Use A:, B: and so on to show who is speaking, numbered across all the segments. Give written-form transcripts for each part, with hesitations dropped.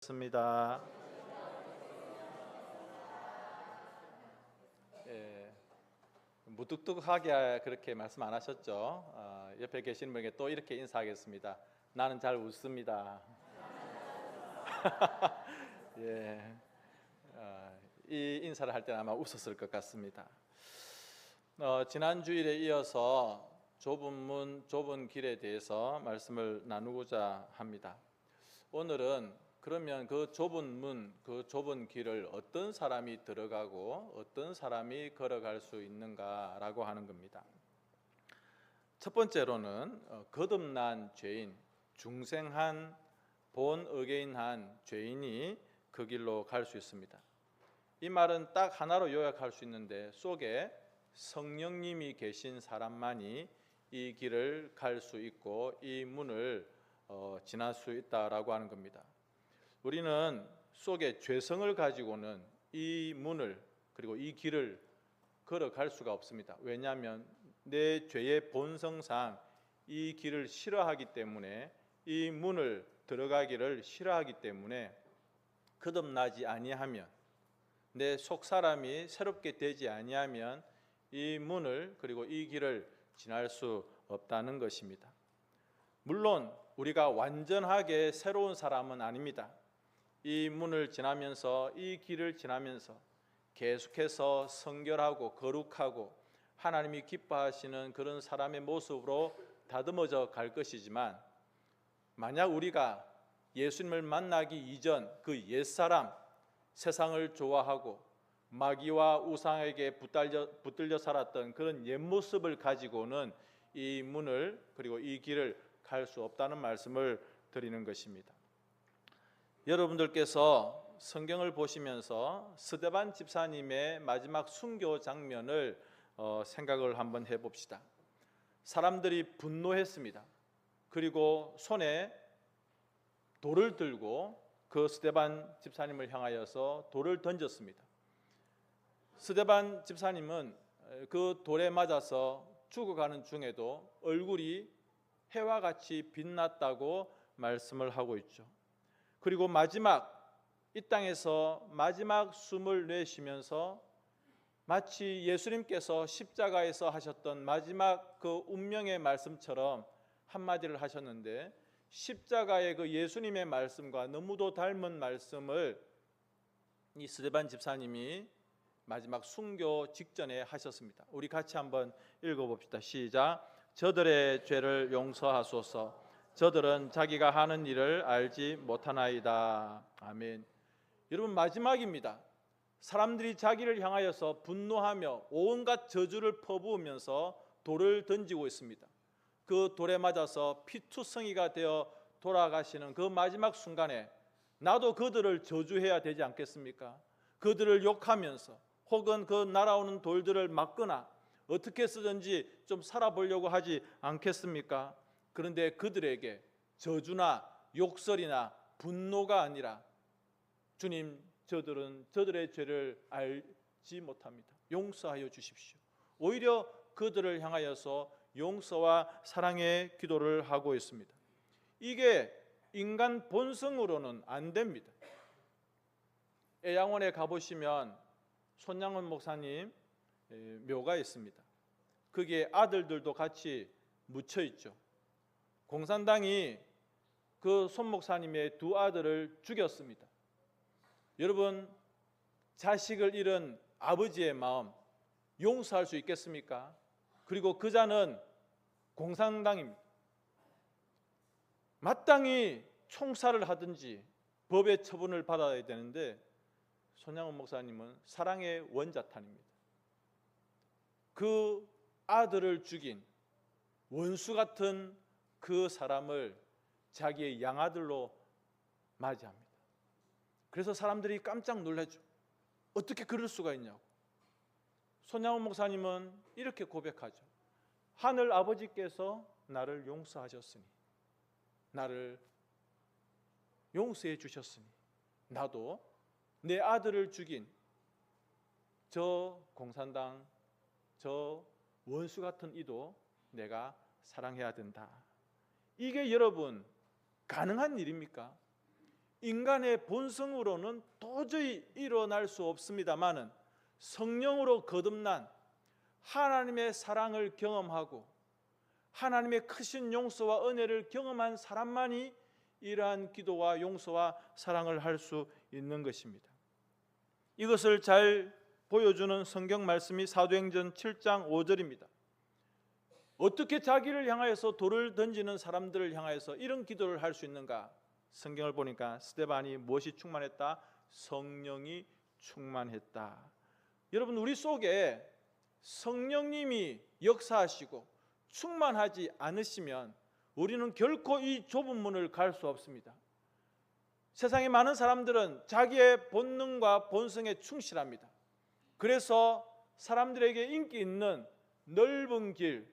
A: 습니다. 예, 무뚝뚝하게 그렇게 말씀 안 하셨죠? 옆에 계시는 분에게 또 이렇게 인사하겠습니다. 나는 잘 웃습니다. 예, 이 인사를 할 때는 아마 웃었을 것 같습니다. 지난 주일에 이어서 좁은 문, 좁은 길에 대해서 말씀을 나누고자 합니다. 오늘은 그러면 그 좁은 문, 그 좁은 길을 어떤 사람이 들어가고 어떤 사람이 걸어갈 수 있는가라고 하는 겁니다. 첫 번째로는 거듭난 죄인, 중생한 본 어게인한 죄인이 그 길로 갈 수 있습니다. 이 말은 딱 하나로 요약할 수 있는데 속에 성령님이 계신 사람만이 이 길을 갈 수 있고 이 문을 지날 수 있다라고 하는 겁니다. 우리는 속에 죄성을 가지고는 이 문을 그리고 이 길을 걸어갈 수가 없습니다. 왜냐하면 내 죄의 본성상 이 길을 싫어하기 때문에, 이 문을 들어가기를 싫어하기 때문에 거듭나지 아니하면, 내 속사람이 새롭게 되지 아니하면 이 문을 그리고 이 길을 지날 수 없다는 것입니다. 물론 우리가 완전하게 새로운 사람은 아닙니다. 이 문을 지나면서, 이 길을 지나면서 계속해서 성결하고 거룩하고 하나님이 기뻐하시는 그런 사람의 모습으로 다듬어져 갈 것이지만, 만약 우리가 예수님을 만나기 이전 그 옛사람, 세상을 좋아하고 마귀와 우상에게 붙들려 살았던 그런 옛모습을 가지고는 이 문을 그리고 이 길을 갈 수 없다는 말씀을 드리는 것입니다. 여러분들께서 성경을 보시면서 스데반 집사님의 마지막 순교 장면을 생각을 한번 해봅시다. 사람들이 분노했습니다. 그리고 손에 돌을 들고 그 스데반 집사님을 향하여서 돌을 던졌습니다. 스데반 집사님은 그 돌에 맞아서 죽어가는 중에도 얼굴이 해와 같이 빛났다고 말씀을 하고 있죠. 그리고 마지막, 이 땅에서 마지막 숨을 내쉬면서 마치 예수님께서 십자가에서 하셨던 마지막 그 운명의 말씀처럼 한마디를 하셨는데, 십자가의 그 예수님의 말씀과 너무도 닮은 말씀을 이 스데반 집사님이 마지막 순교 직전에 하셨습니다. 우리 같이 한번 읽어봅시다. 시작. 저들의 죄를 용서하소서. 저들은 자기가 하는 일을 알지 못하나이다. 아멘. 여러분, 마지막입니다. 사람들이 자기를 향하여서 분노하며 온갖 저주를 퍼부으면서 돌을 던지고 있습니다. 그 돌에 맞아서 피투성이가 되어 돌아가시는 그 마지막 순간에 나도 그들을 저주해야 되지 않겠습니까? 그들을 욕하면서 혹은 그 날아오는 돌들을 막거나 어떻게 쓰든지 좀 살아보려고 하지 않겠습니까? 그런데 그들에게 저주나 욕설이나 분노가 아니라, 주님, 저들의 죄를 알지 못합니다. 용서하여 주십시오. 오히려 그들을 향하여서 용서와 사랑의 기도를 하고 있습니다. 이게 인간 본성으로는 안 됩니다. 애양원에 가보시면 손양원 목사님 묘가 있습니다. 거기에 아들들도 같이 묻혀 있죠. 공산당이 그 손 목사님의 두 아들을 죽였습니다. 여러분, 자식을 잃은 아버지의 마음 용서할 수 있겠습니까? 그리고 그 자는 공산당입니다. 마땅히 총살을 하든지 법의 처분을 받아야 되는데 손양원 목사님은 사랑의 원자탄입니다. 그 아들을 죽인 원수 같은 그 사람을 자기의 양아들로 맞이합니다. 그래서 사람들이 깜짝 놀라죠. 어떻게 그럴 수가 있냐고. 손양원 목사님은 이렇게 고백하죠. 하늘 아버지께서 나를 용서하셨으니, 나를 용서해 주셨으니 나도 내 아들을 죽인 저 공산당, 저 원수 같은 이도 내가 사랑해야 된다. 이게 여러분 가능한 일입니까? 인간의 본성으로는 도저히 일어날 수 없습니다마는 성령으로 거듭난 하나님의 사랑을 경험하고 하나님의 크신 용서와 은혜를 경험한 사람만이 이러한 기도와 용서와 사랑을 할 수 있는 것입니다. 이것을 잘 보여주는 성경 말씀이 사도행전 7장 5절입니다. 어떻게 자기를 향하여서 돌을 던지는 사람들을 향하여서 이런 기도를 할 수 있는가? 성경을 보니까 스데반이 무엇이 충만했다? 성령이 충만했다. 여러분, 우리 속에 성령님이 역사하시고 충만하지 않으시면 우리는 결코 이 좁은 문을 갈 수 없습니다. 세상에 많은 사람들은 자기의 본능과 본성에 충실합니다. 그래서 사람들에게 인기 있는 넓은 길,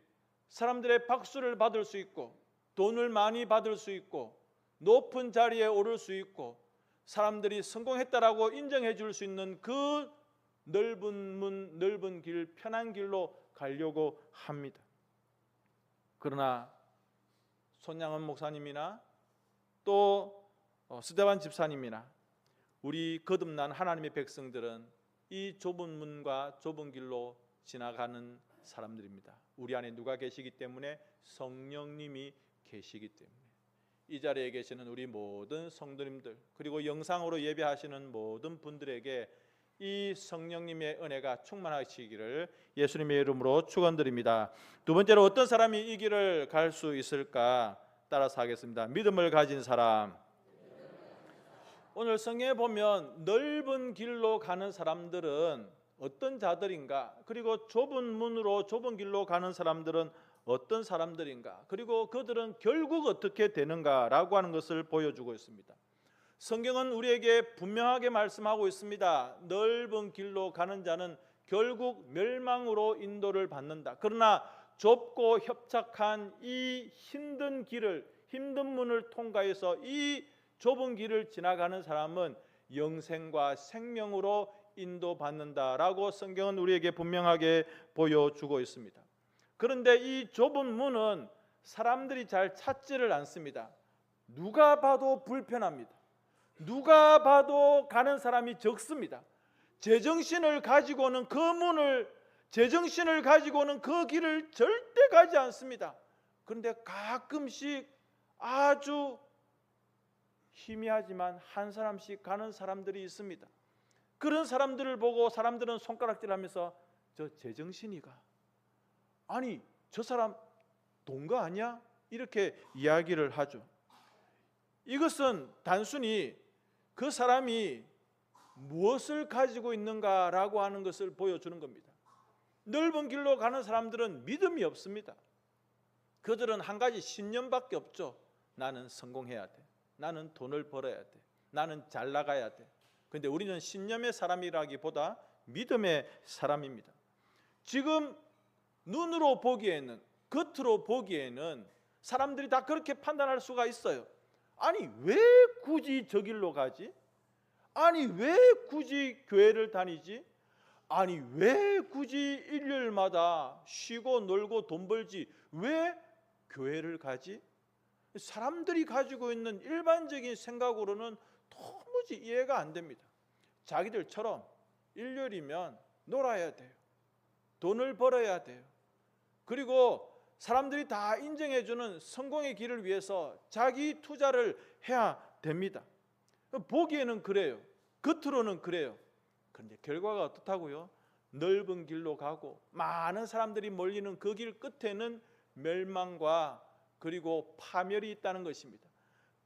A: 사람들의 박수를 받을 수 있고 돈을 많이 받을 수 있고 높은 자리에 오를 수 있고 사람들이 성공했다라고 인정해 줄 수 있는 그 넓은 문, 넓은 길, 편한 길로 가려고 합니다. 그러나 손양은 목사님이나 또 스데반 집사님이나 우리 거듭난 하나님의 백성들은 이 좁은 문과 좁은 길로 지나가는 사람들입니다. 우리 안에 누가 계시기 때문에? 성령님이 계시기 때문에. 이 자리에 계시는 우리 모든 성도님들, 그리고 영상으로 예배하시는 모든 분들에게 이 성령님의 은혜가 충만하시기를 예수님의 이름으로 축원드립니다. 두 번째로 어떤 사람이 이 길을 갈 수 있을까? 따라서 하겠습니다. 믿음을 가진 사람. 오늘 성경에 보면 넓은 길로 가는 사람들은 어떤 자들인가? 그리고 좁은 문으로 좁은 길로 가는 사람들은 어떤 사람들인가? 그리고 그들은 결국 어떻게 되는가라고 하는 것을 보여주고 있습니다. 성경은 우리에게 분명하게 말씀하고 있습니다. 넓은 길로 가는 자는 결국 멸망으로 인도를 받는다. 그러나 좁고 협착한 이 힘든 길을, 힘든 문을 통과해서 이 좁은 길을 지나가는 사람은 영생과 생명으로 인도받는다라고 성경은 우리에게 분명하게 보여주고 있습니다. 그런데 이 좁은 문은 사람들이 잘 찾지를 않습니다. 누가 봐도 불편합니다. 누가 봐도 가는 사람이 적습니다. 제정신을 가지고는 그 문을, 제정신을 가지고는 그 길을 절대 가지 않습니다. 그런데 가끔씩 아주 희미하지만 한 사람씩 가는 사람들이 있습니다. 그런 사람들을 보고 사람들은 손가락질하면서 저 제정신이가, 아니 저 사람 동거 아니야? 이렇게 이야기를 하죠. 이것은 단순히 그 사람이 무엇을 가지고 있는가라고 하는 것을 보여주는 겁니다. 넓은 길로 가는 사람들은 믿음이 없습니다. 그들은 한 가지 신념밖에 없죠. 나는 성공해야 돼. 나는 돈을 벌어야 돼. 나는 잘 나가야 돼. 그런데 우리는 신념의 사람이라기보다 믿음의 사람입니다. 지금 눈으로 보기에는, 겉으로 보기에는 사람들이 다 그렇게 판단할 수가 있어요. 아니 왜 굳이 저 길로 가지? 아니 왜 굳이 교회를 다니지? 아니 왜 굳이 일요일마다 쉬고 놀고 돈 벌지? 왜 교회를 가지? 사람들이 가지고 있는 일반적인 생각으로는 도무지 이해가 안 됩니다. 자기들처럼 일요일이면 놀아야 돼요. 돈을 벌어야 돼요. 그리고 사람들이 다 인정해주는 성공의 길을 위해서 자기 투자를 해야 됩니다. 보기에는 그래요. 겉으로는 그래요. 그런데 결과가 어떻다고요? 넓은 길로 가고 많은 사람들이 몰리는 그 길 끝에는 멸망과 그리고 파멸이 있다는 것입니다.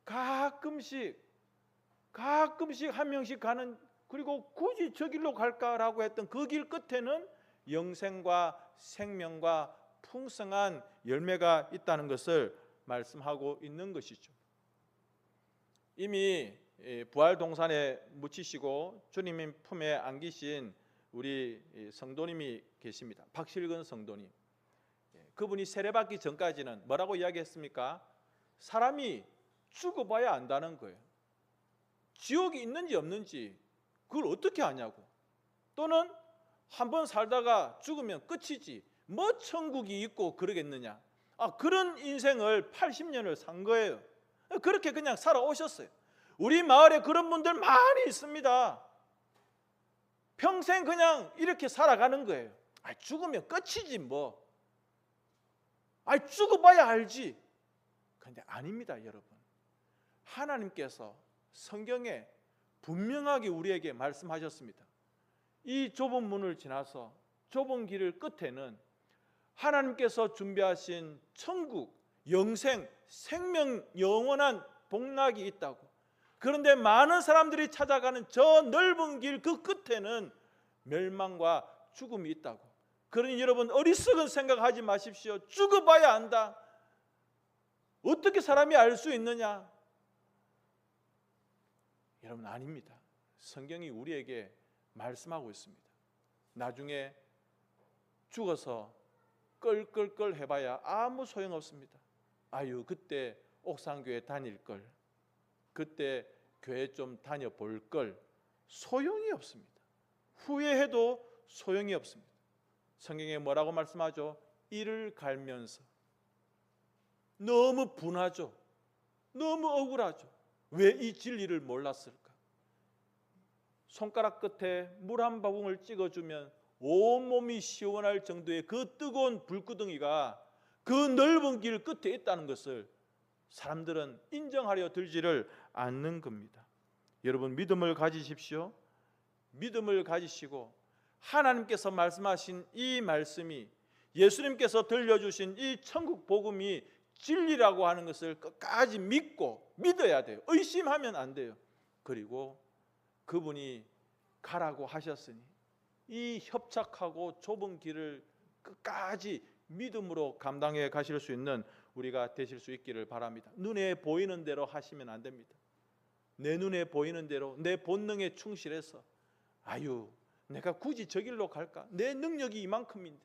A: 가끔씩 한 명씩 가는, 그리고 굳이 저 길로 갈까라고 했던 그 길 끝에는 영생과 생명과 풍성한 열매가 있다는 것을 말씀하고 있는 것이죠. 이미 부활 동산에 묻히시고 주님의 품에 안기신 우리 성도님이 계십니다. 박실근 성도님. 그분이 세례받기 전까지는 뭐라고 이야기했습니까? 사람이 죽어봐야 안다는 거예요. 지옥이 있는지 없는지 그걸 어떻게 아냐고. 또는 한번 살다가 죽으면 끝이지 뭐 천국이 있고 그러겠느냐. 그런 인생을 80년을 산 거예요. 그렇게 그냥 살아오셨어요. 우리 마을에 그런 분들 많이 있습니다. 평생 그냥 이렇게 살아가는 거예요. 죽으면 끝이지 뭐. 죽어봐야 알지. 그런데 아닙니다, 여러분. 하나님께서 성경에 분명하게 우리에게 말씀하셨습니다. 이 좁은 문을 지나서 좁은 길을 끝에는 하나님께서 준비하신 천국, 영생, 생명, 영원한 복락이 있다고. 그런데 많은 사람들이 찾아가는 저 넓은 길 그 끝에는 멸망과 죽음이 있다고. 그러니 여러분, 어리석은 생각하지 마십시오. 죽어봐야 안다. 어떻게 사람이 알 수 있느냐? 여러분, 아닙니다. 성경이 우리에게 말씀하고 있습니다. 나중에 죽어서 끌끌끌 해봐야 아무 소용없습니다. 그때 옥상교회 다닐걸, 그때 교회 좀 다녀볼걸. 소용이 없습니다. 후회해도 소용이 없습니다. 성경에 뭐라고 말씀하죠? 이를 갈면서 너무 분하죠. 너무 억울하죠. 왜 이 진리를 몰랐을까? 손가락 끝에 물 한 바궁을 찍어주면 온몸이 시원할 정도의 그 뜨거운 불구덩이가 그 넓은 길 끝에 있다는 것을 사람들은 인정하려 들지를 않는 겁니다. 여러분, 믿음을 가지십시오. 믿음을 가지시고 하나님께서 말씀하신 이 말씀이, 예수님께서 들려주신 이 천국 복음이 진리라고 하는 것을 끝까지 믿고 믿어야 돼요. 의심하면 안 돼요. 그리고 그분이 가라고 하셨으니 이 협착하고 좁은 길을 끝까지 믿음으로 감당해 가실 수 있는 우리가 되실 수 있기를 바랍니다. 눈에 보이는 대로 하시면 안 됩니다. 내 눈에 보이는 대로 내 본능에 충실해서 내가 굳이 저 길로 갈까? 내 능력이 이만큼인데,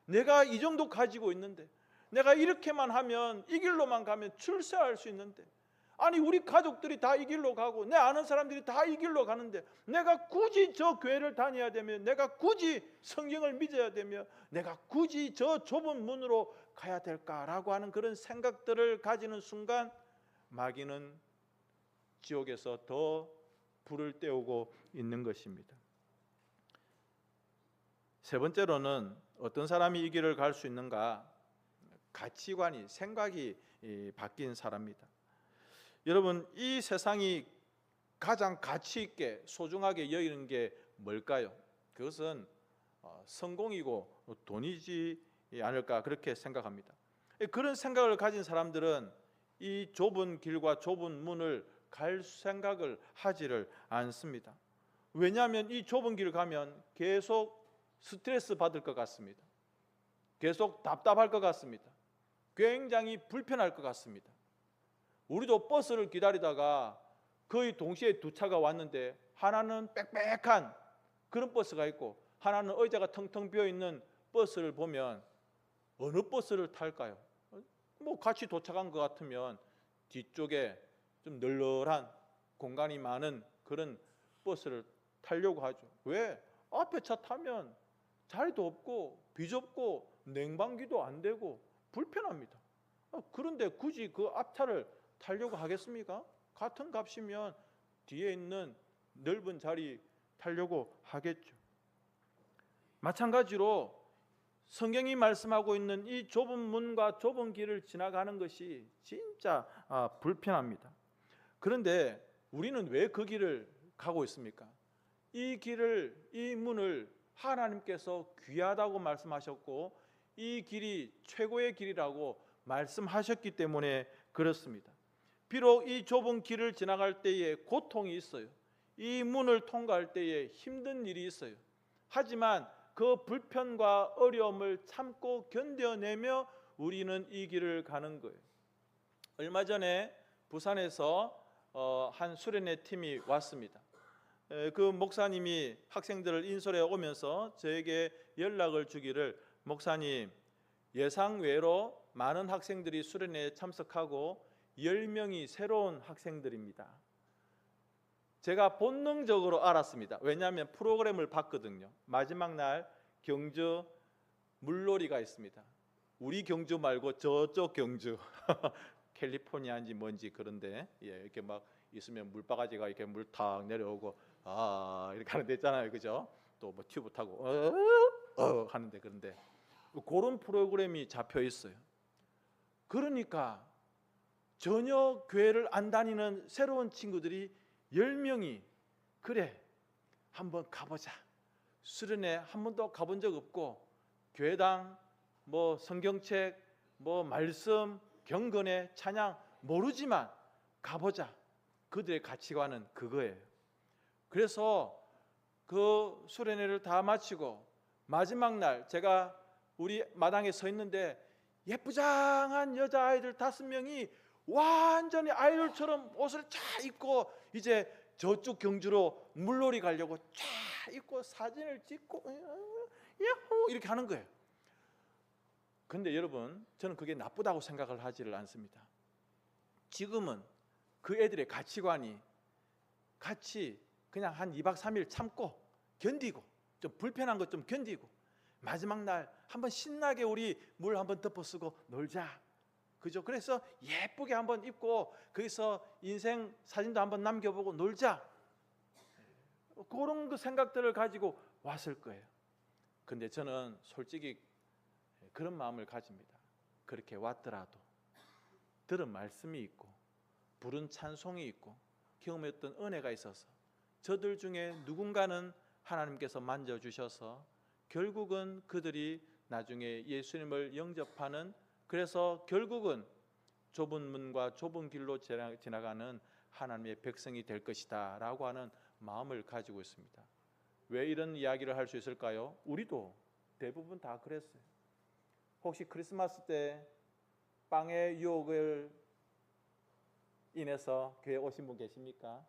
A: 내가 이 정도 가지고 있는데, 내가 이렇게만 하면, 이 길로만 가면 출세할 수 있는데, 우리 가족들이 다 이 길로 가고 내 아는 사람들이 다 이 길로 가는데 내가 굳이 저 교회를 다녀야 되며, 내가 굳이 성경을 믿어야 되며, 내가 굳이 저 좁은 문으로 가야 될까라고 하는 그런 생각들을 가지는 순간 마귀는 지옥에서 더 불을 때우고 있는 것입니다. 세 번째로는 어떤 사람이 이 길을 갈 수 있는가? 가치관이, 생각이 바뀐 사람입니다. 여러분, 이 세상이 가장 가치 있게 소중하게 여기는 게 뭘까요? 그것은 성공이고 돈이지 않을까, 그렇게 생각합니다. 그런 생각을 가진 사람들은 이 좁은 길과 좁은 문을 갈 생각을 하지를 않습니다. 왜냐하면 이 좁은 길을 가면 계속 스트레스 받을 것 같습니다. 계속 답답할 것 같습니다. 굉장히 불편할 것 같습니다. 우리도 버스를 기다리다가 거의 동시에 두 차가 왔는데 하나는 빽빽한 그런 버스가 있고 하나는 의자가 텅텅 비어있는 버스를 보면 어느 버스를 탈까요? 같이 도착한 것 같으면 뒤쪽에 좀 널널한 공간이 많은 그런 버스를 타려고 하죠. 왜? 앞에 차 타면 자리도 없고 비좁고 냉방기도 안 되고 불편합니다. 그런데 굳이 그 앞차를 타려고 하겠습니까? 같은 값이면 뒤에 있는 넓은 자리 타려고 하겠죠. 마찬가지로 성경이 말씀하고 있는 이 좁은 문과 좁은 길을 지나가는 것이 진짜 불편합니다. 그런데 우리는 왜 그 길을 가고 있습니까? 이 길을, 이 문을 하나님께서 귀하다고 말씀하셨고 이 길이 최고의 길이라고 말씀하셨기 때문에 그렇습니다. 비록 이 좁은 길을 지나갈 때에 고통이 있어요. 이 문을 통과할 때에 힘든 일이 있어요. 하지만 그 불편과 어려움을 참고 견뎌내며 우리는 이 길을 가는 거예요. 얼마 전에 부산에서 한 수련회 팀이 왔습니다. 그 목사님이 학생들을 인솔해 오면서 저에게 연락을 주기를, 목사님, 예상외로 많은 학생들이 수련회에 참석하고 10명이 새로운 학생들입니다. 제가 본능적으로 알았습니다. 왜냐하면 프로그램을 봤거든요. 마지막 날 경주 물놀이가 있습니다. 우리 경주 말고 저쪽 경주 캘리포니아인지 뭔지 그런데 이렇게 막 있으면 물바가지가 이렇게 물 탁 내려오고 이렇게 하는 데 있잖아요, 그죠? 또 뭐 튜브 타고 하는데, 그런데 그런 프로그램이 잡혀 있어요. 그러니까 전혀 교회를 안 다니는 새로운 친구들이 10명이 그래 한번 가보자. 수련회 한 번도 가본 적 없고 교회당 뭐 성경책 뭐 말씀 경건회 찬양 모르지만 가보자. 그들의 가치관은 그거예요. 그래서 그 수련회를 다 마치고 마지막 날 제가 우리 마당에 서 있는데 예쁘장한 여자아이들 5명이 완전히 아이돌처럼 옷을 쫙 입고 이제 저쪽 경주로 물놀이 가려고 쫙 입고 사진을 찍고 야호 이렇게 하는 거예요. 근데 여러분, 저는 그게 나쁘다고 생각을 하지를 않습니다. 지금은 그 애들의 가치관이 같이 그냥 한 2박 3일 참고 견디고 좀 불편한 것 좀 견디고 마지막 날 한번 신나게 우리 물 한번 덮어쓰고 놀자. 그죠? 그래서 예쁘게 한번 입고 거기서 인생 사진도 한번 남겨보고 놀자. 그런 그 생각들을 가지고 왔을 거예요. 근데 저는 솔직히 그런 마음을 가집니다. 그렇게 왔더라도 들은 말씀이 있고 부른 찬송이 있고 경험했던 은혜가 있어서 저들 중에 누군가는 하나님께서 만져주셔서 결국은 그들이 나중에 예수님을 영접하는, 그래서 결국은 좁은 문과 좁은 길로 지나가는 하나님의 백성이 될 것이다 라고 하는 마음을 가지고 있습니다. 왜 이런 이야기를 할 수 있을까요? 우리도 대부분 다 그랬어요. 혹시 크리스마스 때 빵의 유혹을 인해서 교회 오신 분 계십니까?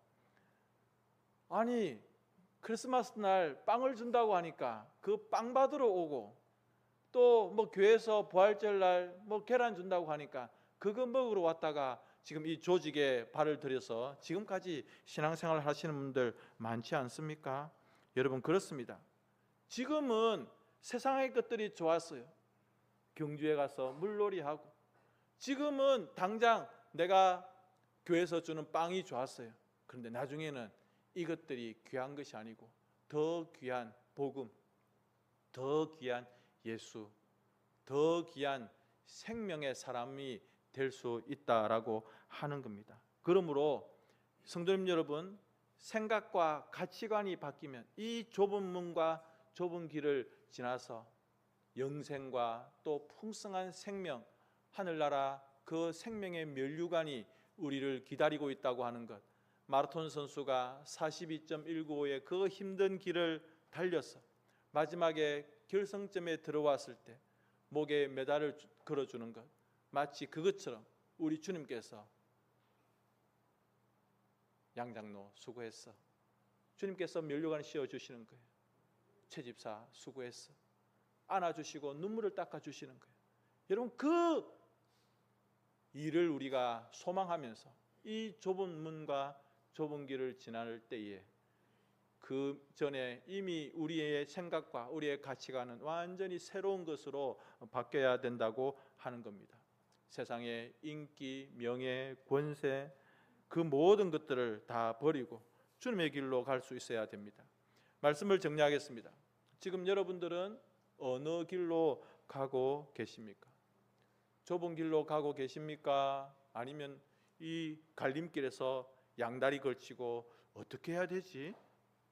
A: 아니 크리스마스 날 빵을 준다고 하니까 그 빵 받으러 오고 또 뭐 교회에서 부활절 날 뭐 계란 준다고 하니까 그거 먹으러 왔다가 지금 이 조직에 발을 들여서 지금까지 신앙생활 하시는 분들 많지 않습니까? 여러분 그렇습니다. 지금은 세상의 것들이 좋았어요. 경주에 가서 물놀이하고 지금은 당장 내가 교회에서 주는 빵이 좋았어요. 그런데 나중에는 이것들이 귀한 것이 아니고 더 귀한 복음, 더 귀한 예수, 더 귀한 생명의 사람이 될 수 있다라고 하는 겁니다. 그러므로 성도님 여러분, 생각과 가치관이 바뀌면 이 좁은 문과 좁은 길을 지나서 영생과 또 풍성한 생명, 하늘나라 그 생명의 면류관이 우리를 기다리고 있다고 하는 것, 마라톤 선수가 42.195의 그 힘든 길을 달려서 마지막에 결승점에 들어왔을 때 목에 메달을 걸어주는 것, 마치 그것처럼 우리 주님께서 양장로 수고했어, 주님께서 면류관 씌워주시는 거예요. 최 집사 수고했어, 안아주시고 눈물을 닦아주시는 거예요. 여러분 그 일을 우리가 소망하면서 이 좁은 문과 좁은 길을 지날 때에 그 전에 이미 우리의 생각과 우리의 가치관은 완전히 새로운 것으로 바뀌어야 된다고 하는 겁니다. 세상의 인기, 명예, 권세 그 모든 것들을 다 버리고 주님의 길로 갈 수 있어야 됩니다. 말씀을 정리하겠습니다. 지금 여러분들은 어느 길로 가고 계십니까? 좁은 길로 가고 계십니까? 아니면 이 갈림길에서 양다리 걸치고 어떻게 해야 되지?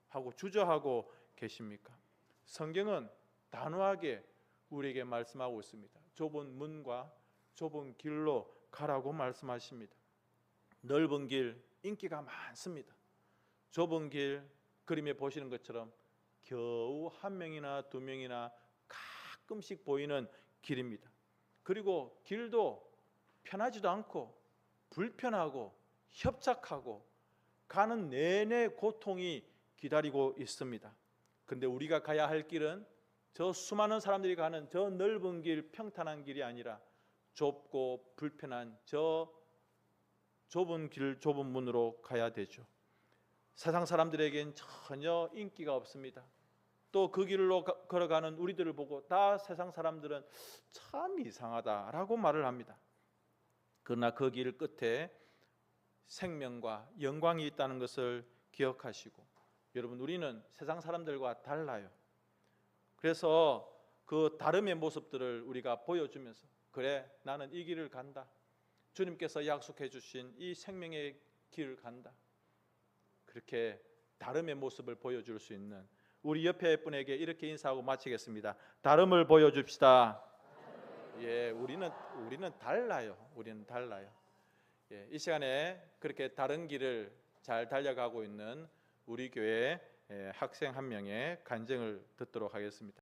A: 하고 주저하고 계십니까? 성경은 단호하게 우리에게 말씀하고 있습니다. 좁은 문과 좁은 길로 가라고 말씀하십니다. 넓은 길 인기가 많습니다. 좁은 길 그림에 보시는 것처럼 겨우 1명이나 2명이나 가끔씩 보이는 길입니다. 그리고 길도 편하지도 않고 불편하고 협착하고 가는 내내 고통이 기다리고 있습니다. 근데 우리가 가야 할 길은 저 수많은 사람들이 가는 저 넓은 길, 평탄한 길이 아니라 좁고 불편한 저 좁은 길, 좁은 문으로 가야 되죠. 세상 사람들에겐 전혀 인기가 없습니다. 또 그 길로 걸어가는 우리들을 보고 다 세상 사람들은 참 이상하다라고 말을 합니다. 그러나 그 길 끝에 생명과 영광이 있다는 것을 기억하시고, 여러분 우리는 세상 사람들과 달라요. 그래서 그 다름의 모습들을 우리가 보여주면서, 그래 나는 이 길을 간다, 주님께서 약속해 주신 이 생명의 길을 간다, 그렇게 다름의 모습을 보여줄 수 있는 우리 옆에 분에게 이렇게 인사하고 마치겠습니다. 다름을 보여줍시다. 예, 우리는 달라요. 우리는 달라요. 예, 이 시간에 그렇게 다른 길을 잘 달려가고 있는 우리 교회 학생 한 명의 간증을 듣도록 하겠습니다.